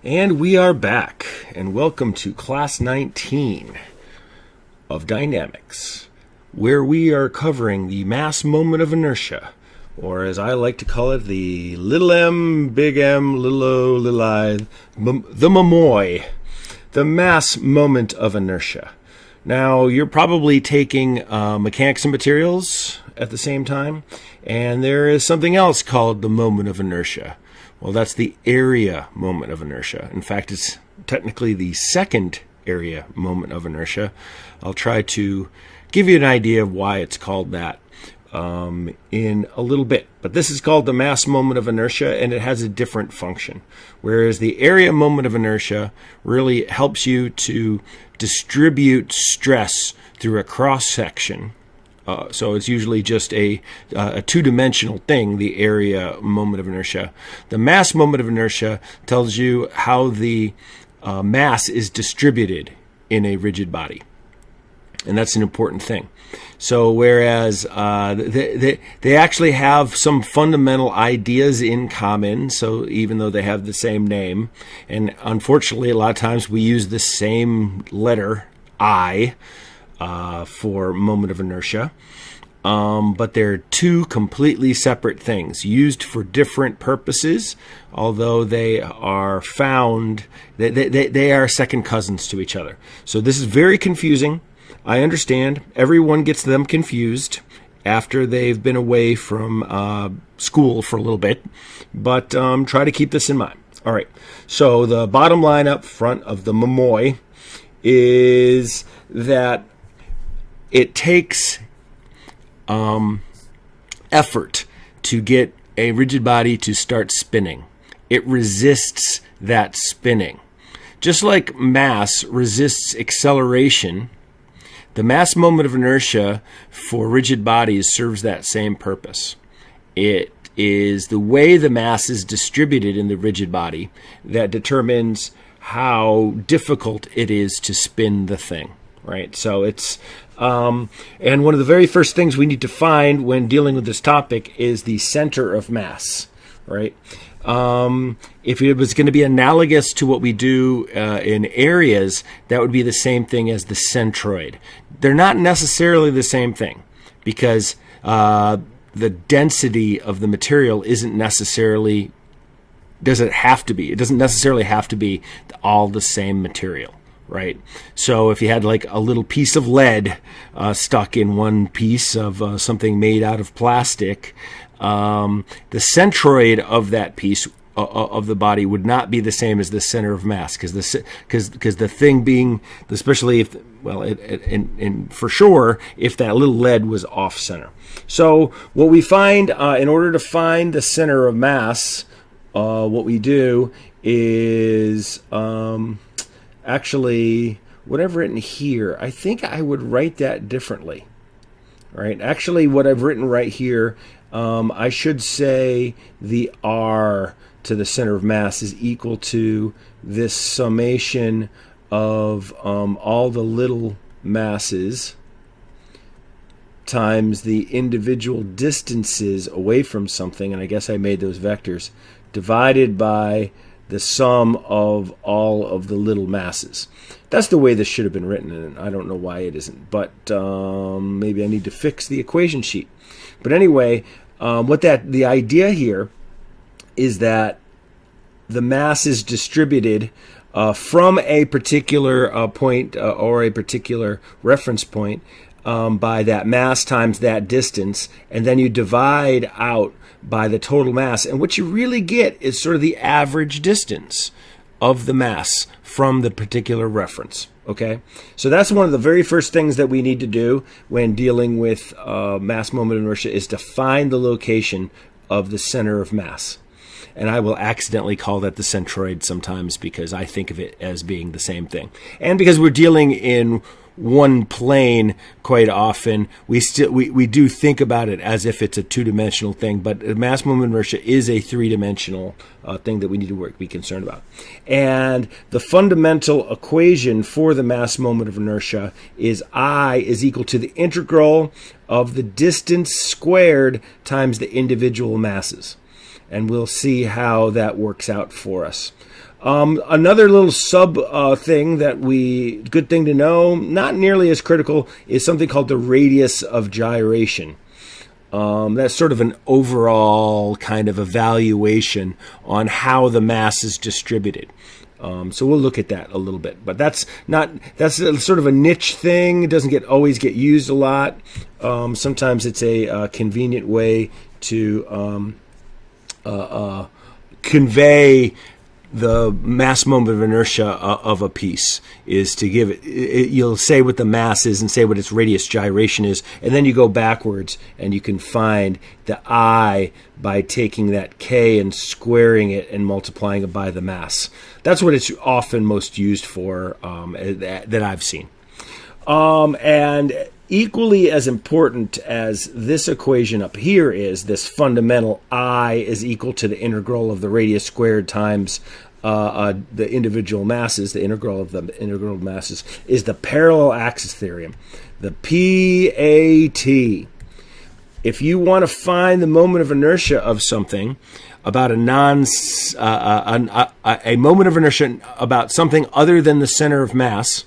And we are back, and welcome to Class 19 of Dynamics, where we are covering the mass moment of inertia, or as I like to call it, the little m, big M, little o, little I, the MOMOI, the mass moment of inertia. Now, you're probably taking mechanics and materials at the same time, and there is something else called the moment of inertia. Well, that's the area moment of inertia. In fact, it's technically the second area moment of inertia. I'll try to give you an idea of why it's called that in a little bit. But this is called the mass moment of inertia, and it has a different function. Whereas the area moment of inertia really helps you to distribute stress through a cross-section. So it's usually just a two-dimensional thing, the area moment of inertia. The mass moment of inertia tells you how the mass is distributed in a rigid body. And that's an important thing. So whereas they actually have some fundamental ideas in common, so even though they have the same name, and unfortunately a lot of times we use the same letter, I, for moment of inertia, but they're two completely separate things used for different purposes, although they are found, they are second cousins to each other. So this is very confusing. I understand. Everyone gets them confused after they've been away from school for a little bit, but try to keep this in mind. All right, so the bottom line up front of the MOMOI is that it takes effort to get a rigid body to start spinning. It resists that spinning. Just like mass resists acceleration, the mass moment of inertia for rigid bodies serves that same purpose. It is the way the mass is distributed in the rigid body that determines how difficult it is to spin the thing. Right, so it's and one of the very first things we need to find when dealing with this topic is the center of mass. Right, if it was going to be analogous to what we do in areas, that would be the same thing as the centroid. They're not necessarily the same thing because the density of the material isn't necessarily doesn't have to be. It doesn't necessarily have to be all the same material. Right. So if you had like a little piece of lead stuck in one piece of something made out of plastic, the centroid of that piece of the body would not be the same as the center of mass because the thing being, especially if, well, and for sure, if that little lead was off center. So what we find in order to find the center of mass, what we do is actually, what I've written here, I think I would write that differently. Right? Actually, what I've written right here, I should say the R to the center of mass is equal to this summation of all the little masses times the individual distances away from something, and I guess I made those vectors, divided by the sum of all of the little masses. That's the way this should have been written, and I don't know why it isn't, but maybe I need to fix the equation sheet. But anyway, the idea here is that the mass is distributed from a particular point or a particular reference point by that mass times that distance, and then you divide out by the total mass, and what you really get is sort of the average distance of the mass from the particular reference. Okay, so that's one of the very first things that we need to do when dealing with mass moment inertia is to find the location of the center of mass. And I will accidentally call that the centroid sometimes because I think of it as being the same thing. And because we're dealing in one plane quite often, we do think about it as if it's a two-dimensional thing, but mass moment inertia is a three-dimensional thing that we need to be concerned about. And the fundamental equation for the mass moment of inertia is I is equal to the integral of the distance squared times the individual masses. and we'll see how that works out for us. Another little sub thing good thing to know, not nearly as critical, is something called the radius of gyration. That's sort of an overall kind of evaluation on how the mass is distributed. So we'll look at that a little bit, but that's sort of a niche thing. It doesn't always get used a lot. Sometimes it's a convenient way to convey the mass moment of inertia of a piece, is to give it, you'll say what the mass is and say what its radius gyration is, and then you go backwards and you can find the I by taking that K and squaring it and multiplying it by the mass. That's what it's often most used for, that I've seen. And equally as important as this equation up here is this fundamental I is equal to the integral of the radius squared times the individual masses, the integral of the integral masses, is the parallel axis theorem, the PAT. If you want to find the moment of inertia of something, about a moment of inertia about something other than the center of mass,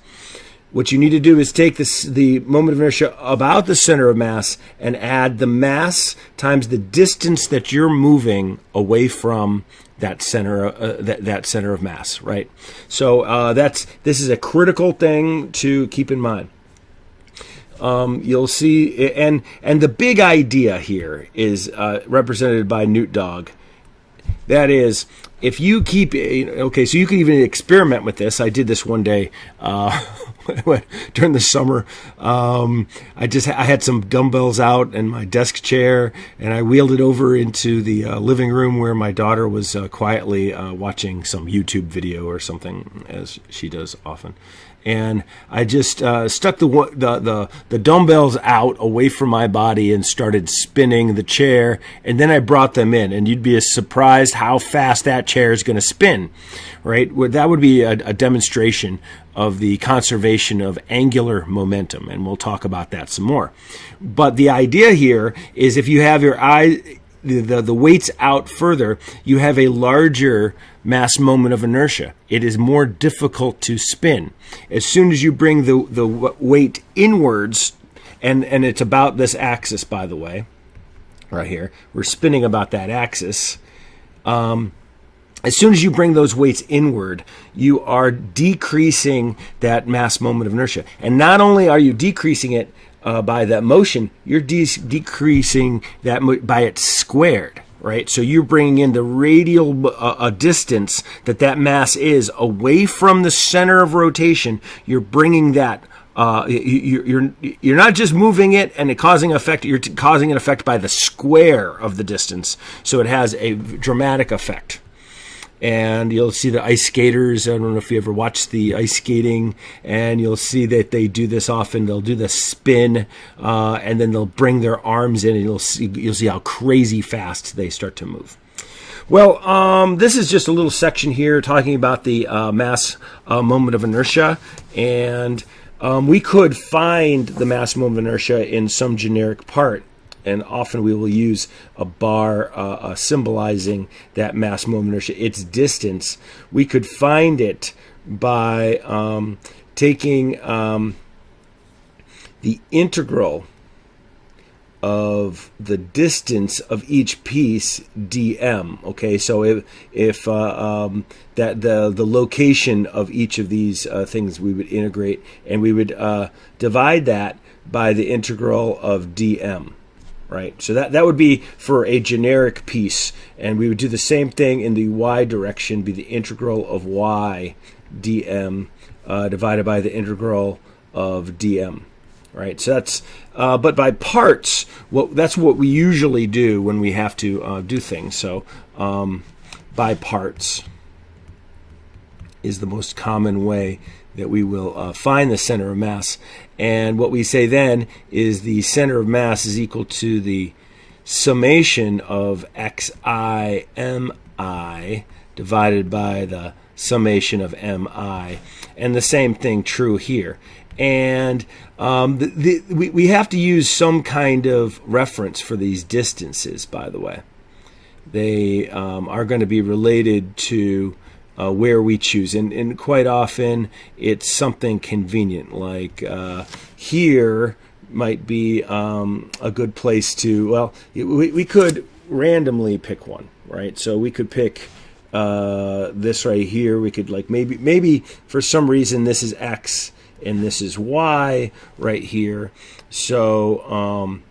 what you need to do is take the moment of inertia about the center of mass and add the mass times the distance that you're moving away from that center that center of mass, right? So this is a critical thing to keep in mind. You'll see, and the big idea here is represented by Newt Dog. That is, if you keep, okay, so you can even experiment with this. I did this one day during the summer. I had some dumbbells out in my desk chair, and I wheeled it over into the living room where my daughter was quietly watching some YouTube video or something, as she does often. And I just stuck the dumbbells out away from my body and started spinning the chair, and then I brought them in, and you'd be surprised how fast that chair is going to spin, right? That would be a demonstration of the conservation of angular momentum, and we'll talk about that some more. But the idea here is if you have your the weights out further, you have a larger mass moment of inertia. It is more difficult to spin. As soon as you bring the weight inwards, and it's about this axis, by the way, right here, we're spinning about that axis. As soon as you bring those weights inward, you are decreasing that mass moment of inertia. And not only are you decreasing it by that motion, you're decreasing that by its squared, right? So you're bringing in the radial distance that mass is away from the center of rotation. You're bringing that. You're not just moving it and it causing effect. You're causing an effect by the square of the distance. So it has a dramatic effect. And you'll see the ice skaters. I don't know if you ever watched the ice skating, and you'll see that they do this often. They'll do the spin, and then they'll bring their arms in, and you'll see how crazy fast they start to move. Well, this is just a little section here talking about the mass moment of inertia, and we could find the mass moment of inertia in some generic part. And often we will use a bar symbolizing that mass moment of inertia, its distance. We could find it by taking the integral of the distance of each piece dm. Okay, so if that the location of each of these things we would integrate, and we would divide that by the integral of dm. Right, so that would be for a generic piece, and we would do the same thing in the y direction, be the integral of y dm divided by the integral of dm. Right, so that's but by parts, that's what we usually do when we have to do things. So by parts is the most common way that we will find the center of mass. And what we say then is the center of mass is equal to the summation of xi mi divided by the summation of mi. And the same thing true here. And we have to use some kind of reference for these distances, by the way. they are going to be related to where we choose. And quite often it's something convenient, like here might be a good place to, well, we could randomly pick one, right? So we could pick this right here. We could, like, maybe for some reason this is X and this is Y right here. So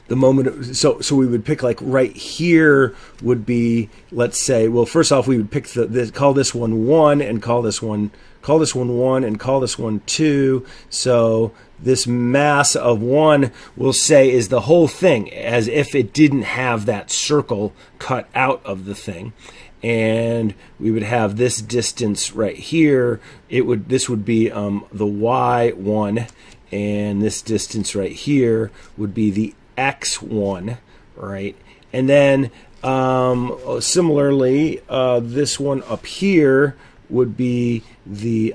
the moment, so we would pick, like, right here would be, let's say, well, first off we would pick call this one 1 and call this one 1 and call this one 2. So this mass of 1 we'll say is the whole thing, as if it didn't have that circle cut out of the thing. And we would have this distance right here. This would be the Y1, and this distance right here would be the X1, right? And then similarly, this one up here would be the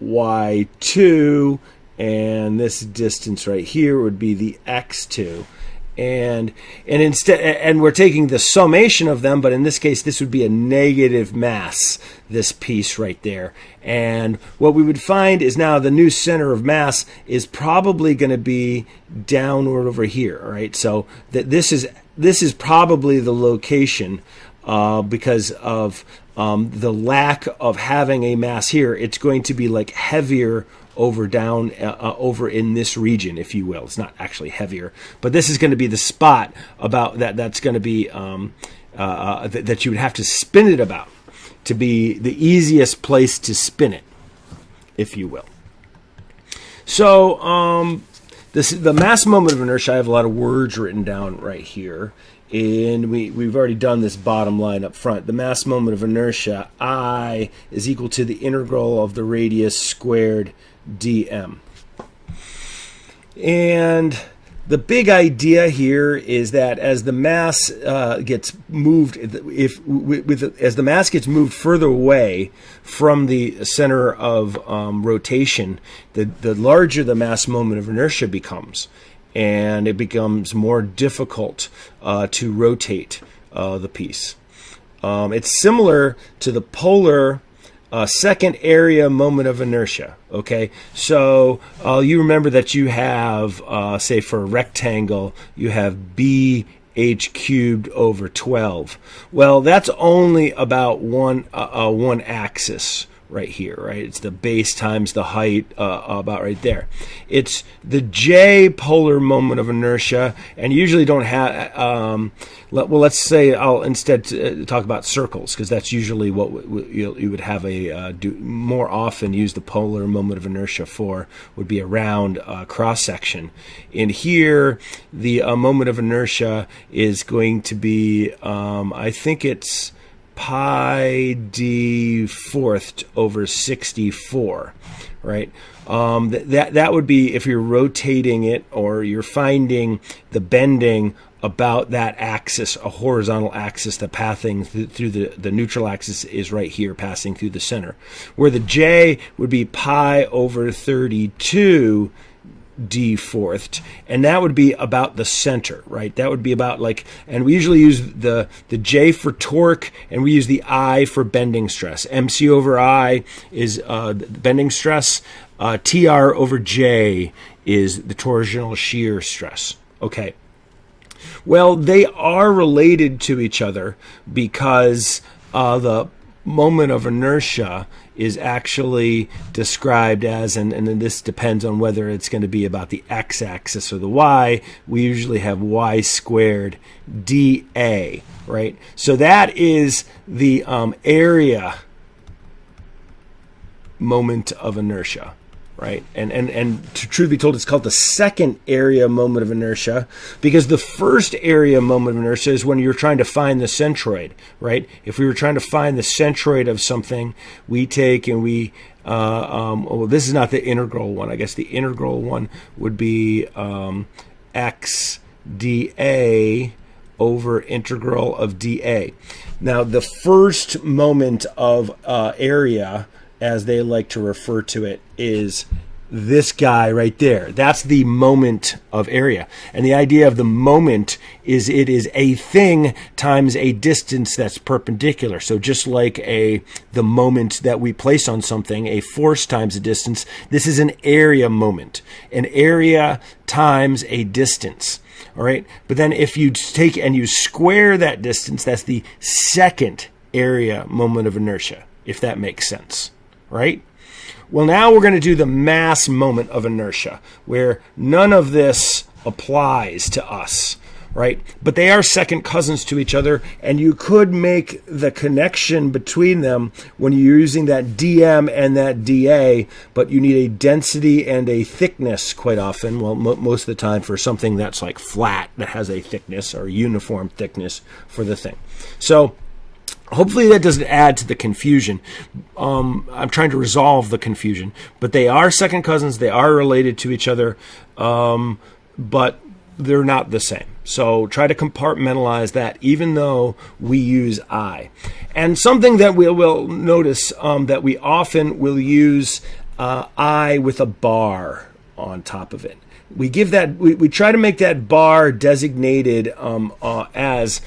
Y2, and this distance right here would be the X2. And we're taking the summation of them, but in this case this would be a negative mass, this piece right there. And what we would find is now the new center of mass is probably going to be downward over here, right? So that this is probably the location, because of the lack of having a mass here. It's going to be like heavier over in this region, if you will. It's not actually heavier, but this is going to be the spot about that's going to be that you would have to spin it about to be the easiest place to spin it, if you will. So the mass moment of inertia, I have a lot of words written down right here, and we've already done this bottom line up front. The mass moment of inertia, I, is equal to the integral of the radius squared dm. And the big idea here is that as the mass gets moved, as the mass gets moved further away from the center of rotation, the larger the mass moment of inertia becomes, and it becomes more difficult to rotate the piece. It's similar to the polar second area moment of inertia. Okay, so you remember that you have, say for a rectangle, you have BH cubed over 12. Well, that's only about one axis right here, right? It's the base times the height, about right there. It's the J polar moment of inertia, and you usually don't have, let's say I'll instead talk about circles, because that's usually what you would have do more often use the polar moment of inertia for, would be a round cross section. And here the moment of inertia is going to be, I think it's pi d fourth over 64, right? That would be if you're rotating it, or you're finding the bending about that axis, a horizontal axis, the pathing through the neutral axis is right here, passing through the center, where the J would be pi over 32 d fourth, and that would be about the center, right? That would be about, like, and we usually use the J for torque, and we use the I for bending stress. MC over I is bending stress. TR over J is the torsional shear stress. Okay. Well, they are related to each other because the moment of inertia is actually described as, and then this depends on whether it's going to be about the x-axis or the y, we usually have y squared dA, right? So that is the area moment of inertia, right? And to truth be told, it's called the second area moment of inertia, because the first area moment of inertia is when you're trying to find the centroid, right? If we were trying to find the centroid of something, we take and we, well, this is not the integral one. I guess the integral one would be x dA over integral of dA. Now, the first moment of area, as they like to refer to it, is this guy right there. That's the moment of area. And the idea of the moment is it is a thing times a distance that's perpendicular. So just like the moment that we place on something, a force times a distance, this is an area moment. An area times a distance. All right. But then if you take and you square that distance, that's the second area moment of inertia, if that makes sense. Right? Well, now we're going to do the mass moment of inertia, where none of this applies to us, right? But they are second cousins to each other, and you could make the connection between them when you're using that dm and that dA, but you need a density and a thickness quite often, well, most of the time for something that's like flat, that has a thickness or uniform thickness for the thing. So hopefully that doesn't add to the confusion. I'm trying to resolve the confusion, but they are second cousins. They are related to each other, but they're not the same. So try to compartmentalize that, even though we use I. And something that we will notice that we often will use I with a bar on top of it. We give that. We try to make that bar designated as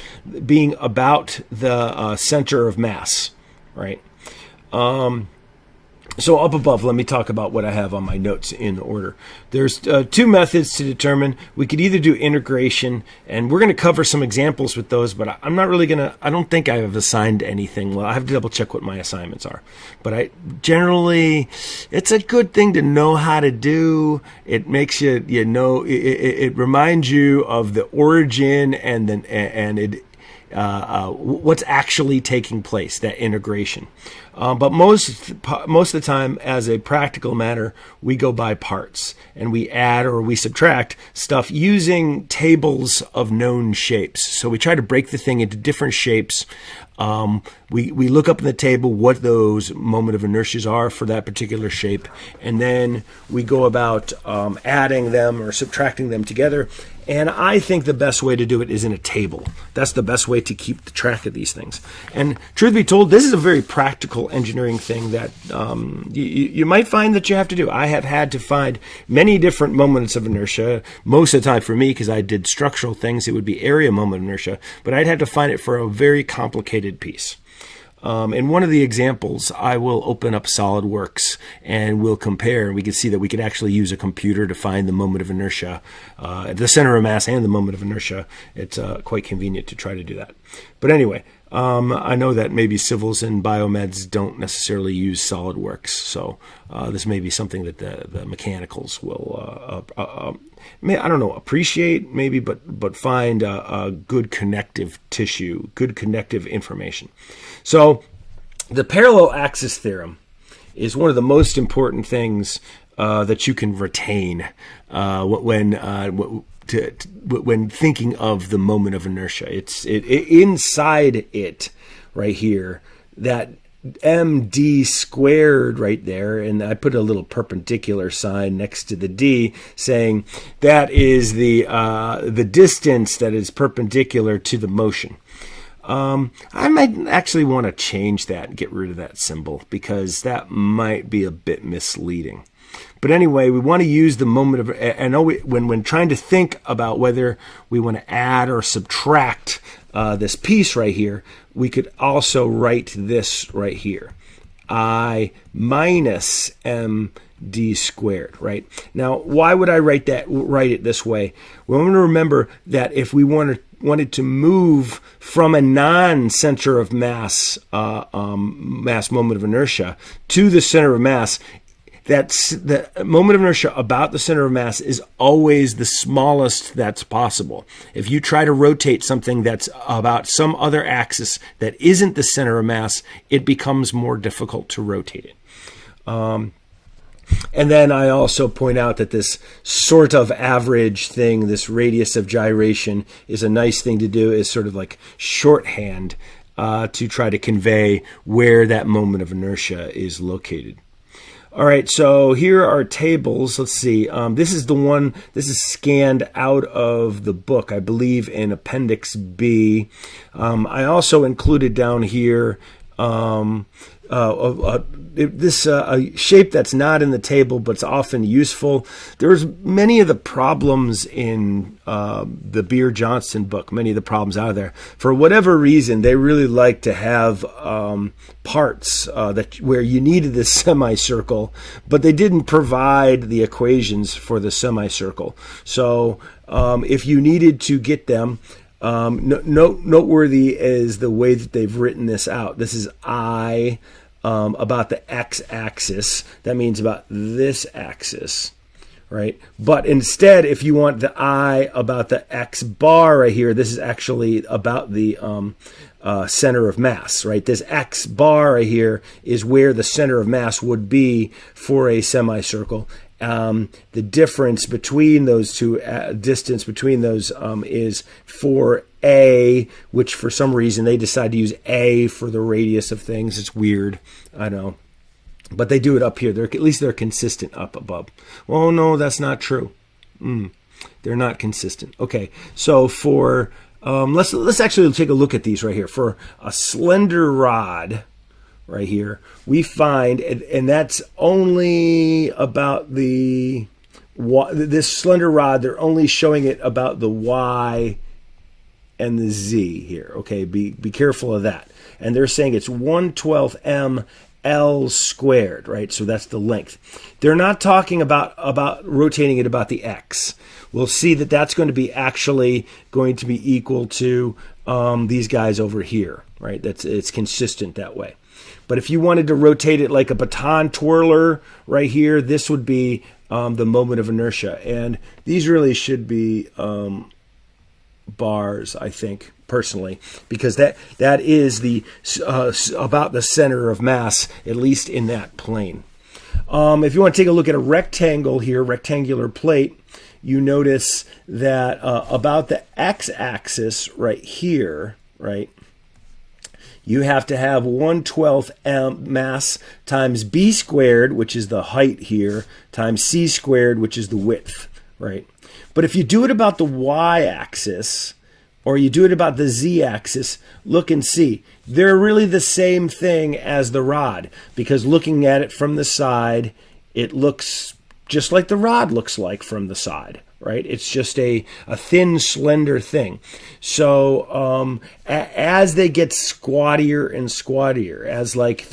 being about the center of mass, right? So up above, let me talk about what I have on my notes in order. There's two methods to determine. We could either do integration, and we're going to cover some examples with those, but I'm not really going to, I don't think I have assigned anything. Well, I have to double check what my assignments are. But generally, it's a good thing to know how to do. It makes you know, it reminds you of the origin and then, what's actually taking place, that integration. But most of the time, as a practical matter, we go by parts and we add or we subtract stuff using tables of known shapes. So we try to break the thing into different shapes. We look up in the table what those moment of inertias are for that particular shape, and then we go about adding them or subtracting them together. And I think the best way to do it is in a table. That's the best way to keep track of these things. And truth be told, this is a very practical engineering thing that you might find that you have to do. I have had to find many different moments of inertia. Most of the time for me, because I did structural things, it would be area moment of inertia. But I'd have to find it for a very complicated piece. In one of the examples, I will open up SolidWorks and we'll compare, and we can see that we could actually use a computer to find the moment of inertia, the center of mass and the moment of inertia. It's quite convenient to try to do that. But anyway, I know that maybe civils and biomeds don't necessarily use SolidWorks, so this may be something that the mechanicals will, I don't know, appreciate maybe, but find a good connective tissue, good connective information. So the parallel axis theorem is one of the most important things that you can retain when thinking of the moment of inertia. It's inside it right here, that md squared right there, and I put a little perpendicular sign next to the d saying that is the distance that is perpendicular to the motion. I might actually want to change that and get rid of that symbol, because that might be a bit misleading. But anyway, we want to use the moment of, and when trying to think about whether we want to add or subtract this piece right here, we could also write this right here, I minus md squared, right? Now, why would I write it this way? Well, I'm going to remember that if we wanted to move from a non-center of mass mass moment of inertia to the center of mass, that's the moment of inertia about the center of mass is always the smallest that's possible. If you try to rotate something that's about some other axis that isn't the center of mass, it becomes more difficult to rotate it. And then I also point out that this sort of average thing, this radius of gyration, is a nice thing to do, is sort of like shorthand to try to convey where that moment of inertia is located. All right, so here are tables. Let's see. This is the one, this is scanned out of the book, I believe in Appendix B. I also included down here this a shape that's not in the table but's often useful. There's many of the problems in the Beer Johnston book, many of the problems out of there. For whatever reason, they really like to have parts that where you needed this semicircle, but they didn't provide the equations for the semicircle. So if you needed to get them, noteworthy is the way that they've written this out. This is I about the x-axis. That means about this axis, right? But instead, if you want the I about the x bar right here, this is actually about the center of mass, right? This x bar right here is where the center of mass would be for a semicircle. The difference between those two, distance between those, is for A, which for some reason they decide to use A for the radius of things. It's weird, I know, but they do it up here. At least they're consistent up above. Well, no, that's not true. They're not consistent. Okay, so for let's actually take a look at these right here. For a slender rod, right here, we find, and that's only about this slender rod, they're only showing it about the Y and the Z here. Okay, be careful of that. And they're saying it's 1/12 m L squared, right? So that's the length. They're not talking about rotating it about the X. We'll see that that's going to be actually going to be equal to these guys over here, right? It's consistent that way. But if you wanted to rotate it like a baton twirler right here, this would be the moment of inertia. And these really should be bars, I think, personally, because that is the about the center of mass, at least in that plane. If you want to take a look at a rectangle here, rectangular plate, you notice that about the x-axis right here, right, you have to have 1/12 m mass times b squared, which is the height here, times c squared, which is the width, right? But if you do it about the y-axis, or you do it about the z-axis, look and see. They're really the same thing as the rod, because looking at it from the side, it looks just like the rod looks like from the side, right? It's just a thin, slender thing. So as they get squattier and squattier, as like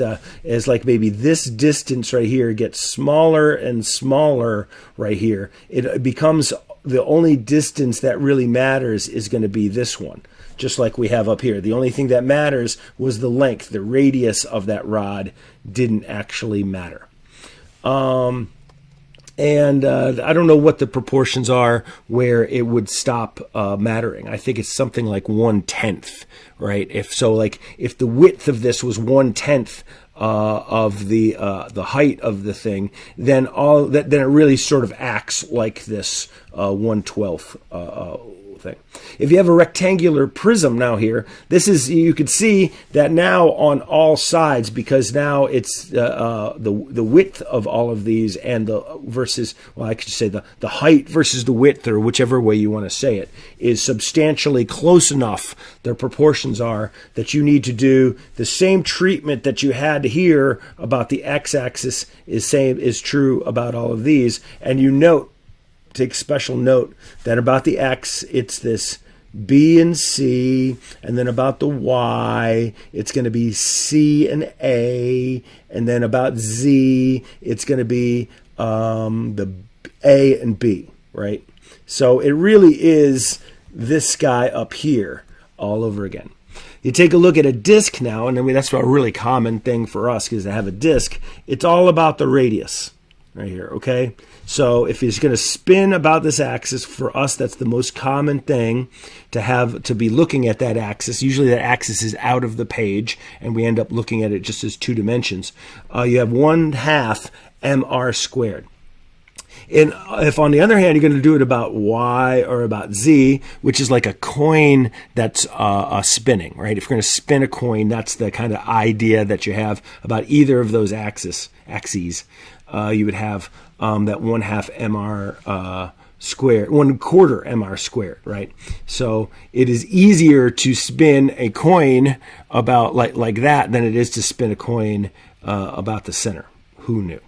maybe this distance right here gets smaller and smaller right here, it becomes the only distance that really matters is going to be this one, just like we have up here. The only thing that matters was the length. The radius of that rod didn't actually matter. And I don't know what the proportions are where it would stop mattering. I think it's something like 1/10, right? If the width of this was 1/10 of the height of the thing, then it really sort of acts like this 1/12 thing. If you have a rectangular prism now here, you can see that now on all sides, because now it's the width of all of these and I could say the height versus the width, or whichever way you want to say it, is substantially close enough. Their proportions are that you need to do the same treatment that you had here about the x-axis is true about all of these, and take special note that about the x, it's this B and C, and then about the y, it's going to be C and A, and then about Z, it's going to be the A and B, right? So it really is this guy up here all over again. You take a look at a disk now, and that's a really common thing for us, because to have a disk, it's all about the radius right here, okay? So if it's going to spin about this axis, for us, that's the most common thing to be looking at that axis. Usually that axis is out of the page, and we end up looking at it just as 2 dimensions. You have 1/2 mr squared. And if, on the other hand, you're going to do it about y or about z, which is like a coin that's spinning, right? If you're going to spin a coin, that's the kind of idea that you have about either of those axes. You would have that 1/2 mr squared, 1/4 mr squared, right? So it is easier to spin a coin about like that than it is to spin a coin about the center. Who knew?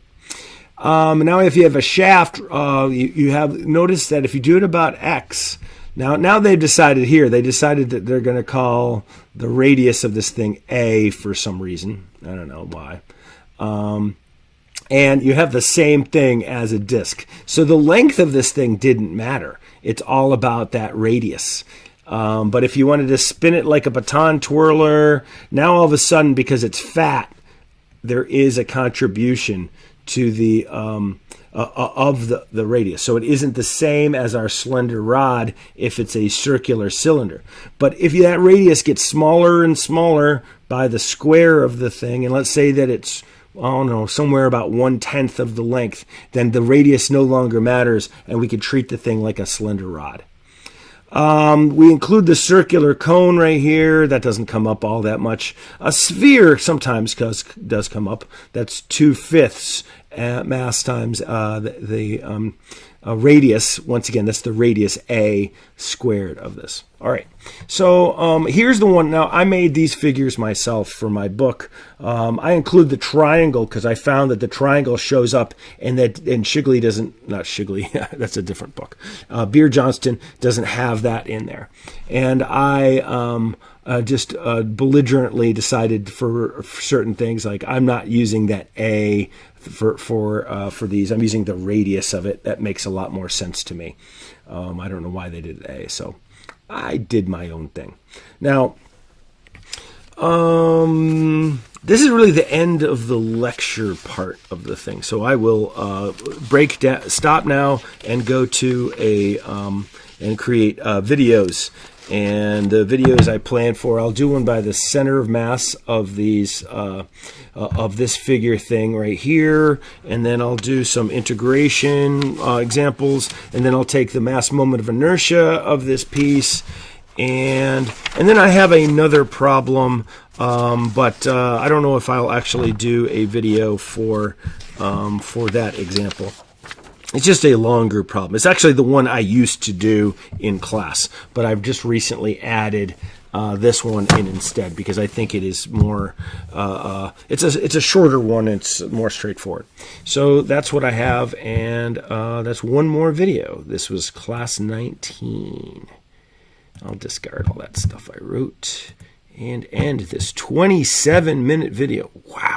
Now if you have a shaft, you have noticed that if you do it about x, now they've decided here, they decided that they're going to call the radius of this thing a for some reason. I don't know why. And you have the same thing as a disk. So the length of this thing didn't matter. It's all about that radius. But if you wanted to spin it like a baton twirler, now all of a sudden, because it's fat, there is a contribution to the of the radius. So it isn't the same as our slender rod if it's a circular cylinder. But if that radius gets smaller and smaller by the square of the thing, and let's say that it's, I don't know, somewhere about 1/10 of the length, then the radius no longer matters, and we can treat the thing like a slender rod. We include the circular cone right here. That doesn't come up all that much. A sphere sometimes does come up. That's 2/5 mass times the radius. Once again, that's the radius a squared of this. All right. So here's the one. Now, I made these figures myself for my book. I include the triangle because I found that the triangle shows up, and Shigley doesn't. Not Shigley. That's a different book. Beer Johnston doesn't have that in there, and I just belligerently decided for certain things, like I'm not using that a for these. I'm using the radius of it. That makes a lot more sense to me. I don't know why they did a, so I did my own thing. Now, this is really the end of the lecture part of the thing. So I will stop now and go to and create videos. And the videos I plan for, I'll do one by the center of mass of these of this figure thing right here, and then I'll do some integration examples, and then I'll take the mass moment of inertia of this piece, and then I have another problem, but I don't know if I'll actually do a video for that example. It's just a longer problem. It's actually the one I used to do in class, but I've just recently added this one in instead because I think it is more. It's a shorter one. It's more straightforward. So that's what I have, and that's one more video. This was class 19. I'll discard all that stuff I wrote and end this 27-minute video. Wow.